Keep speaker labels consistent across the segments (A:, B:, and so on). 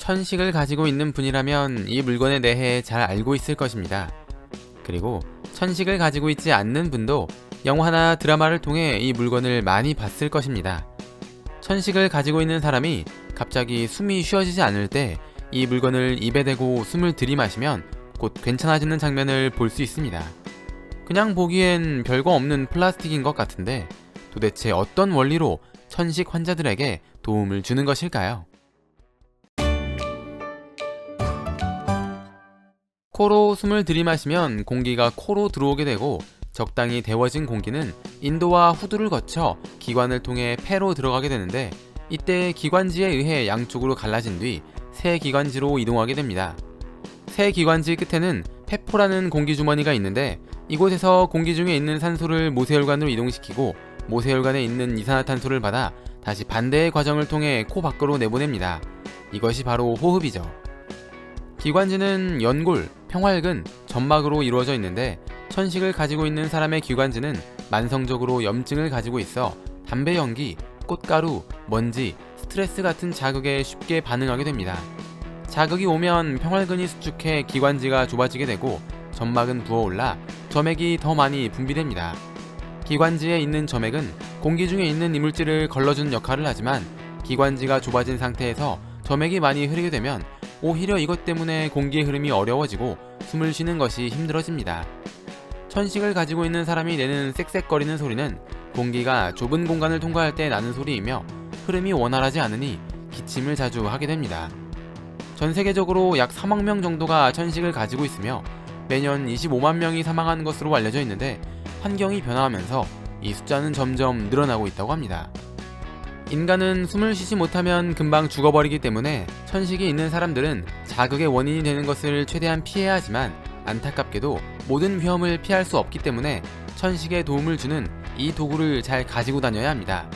A: 천식을 가지고 있는 분이라면 이 물건에 대해 잘 알고 있을 것입니다. 그리고 천식을 가지고 있지 않는 분도 영화나 드라마를 통해 이 물건을 많이 봤을 것입니다. 천식을 가지고 있는 사람이 갑자기 숨이 쉬어지지 않을 때 이 물건을 입에 대고 숨을 들이마시면 곧 괜찮아지는 장면을 볼 수 있습니다. 그냥 보기엔 별거 없는 플라스틱인 것 같은데 도대체 어떤 원리로 천식 환자들에게 도움을 주는 것일까요? 코로 숨을 들이마시면 공기가 코로 들어오게 되고 적당히 데워진 공기는 인도와 후두를 거쳐 기관을 통해 폐로 들어가게 되는데 이때 기관지에 의해 양쪽으로 갈라진 뒤 새 기관지로 이동하게 됩니다. 새 기관지 끝에는 폐포라는 공기주머니가 있는데 이곳에서 공기 중에 있는 산소를 모세혈관으로 이동시키고 모세혈관에 있는 이산화탄소를 받아 다시 반대의 과정을 통해 코 밖으로 내보냅니다. 이것이 바로 호흡이죠. 기관지는 연골, 평활근, 점막으로 이루어져 있는데 천식을 가지고 있는 사람의 기관지는 만성적으로 염증을 가지고 있어 담배 연기, 꽃가루, 먼지, 스트레스 같은 자극에 쉽게 반응하게 됩니다. 자극이 오면 평활근이 수축해 기관지가 좁아지게 되고 점막은 부어올라 점액이 더 많이 분비됩니다. 기관지에 있는 점액은 공기 중에 있는 이물질을 걸러주는 역할을 하지만 기관지가 좁아진 상태에서 점액이 많이 흐르게 되면 오히려 이것 때문에 공기의 흐름이 어려워지고 숨을 쉬는 것이 힘들어집니다. 천식을 가지고 있는 사람이 내는 쌕쌕거리는 소리는 공기가 좁은 공간을 통과할 때 나는 소리이며 흐름이 원활하지 않으니 기침을 자주 하게 됩니다. 전 세계적으로 약 3억 명 정도가 천식을 가지고 있으며 매년 25만 명이 사망하는 것으로 알려져 있는데 환경이 변화하면서 이 숫자는 점점 늘어나고 있다고 합니다. 인간은 숨을 쉬지 못하면 금방 죽어버리기 때문에 천식이 있는 사람들은 자극의 원인이 되는 것을 최대한 피해야 하지만 안타깝게도 모든 위험을 피할 수 없기 때문에 천식에 도움을 주는 이 도구를 잘 가지고 다녀야 합니다.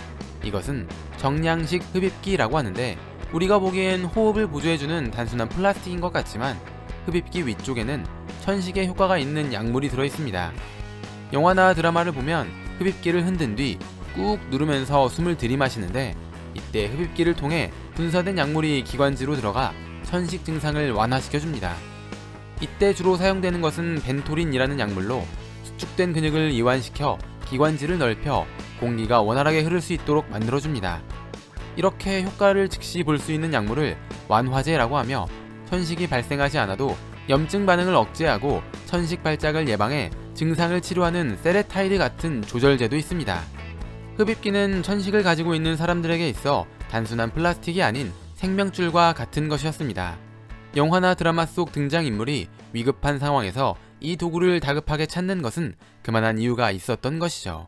A: 이것은 정량식 흡입기라고 하는데 우리가 보기엔 호흡을 보조해주는 단순한 플라스틱인 것 같지만 흡입기 위쪽에는 천식에 효과가 있는 약물이 들어있습니다. 영화나 드라마를 보면 흡입기를 흔든 뒤 꾹 누르면서 숨을 들이마시는데 이때 흡입기를 통해 분사된 약물이 기관지로 들어가 천식 증상을 완화시켜줍니다. 이때 주로 사용되는 것은 벤토린이라는 약물로 수축된 근육을 이완시켜 기관지를 넓혀 공기가 원활하게 흐를 수 있도록 만들어줍니다. 이렇게 효과를 즉시 볼 수 있는 약물을 완화제라고 하며 천식이 발생하지 않아도 염증 반응을 억제하고 천식 발작을 예방해 증상을 치료하는 세레타이드 같은 조절제도 있습니다. 흡입기는 천식을 가지고 있는 사람들에게 있어 단순한 플라스틱이 아닌 생명줄과 같은 것이었습니다. 영화나 드라마 속 등장인물이 위급한 상황에서 이 도구를 다급하게 찾는 것은 그만한 이유가 있었던 것이죠.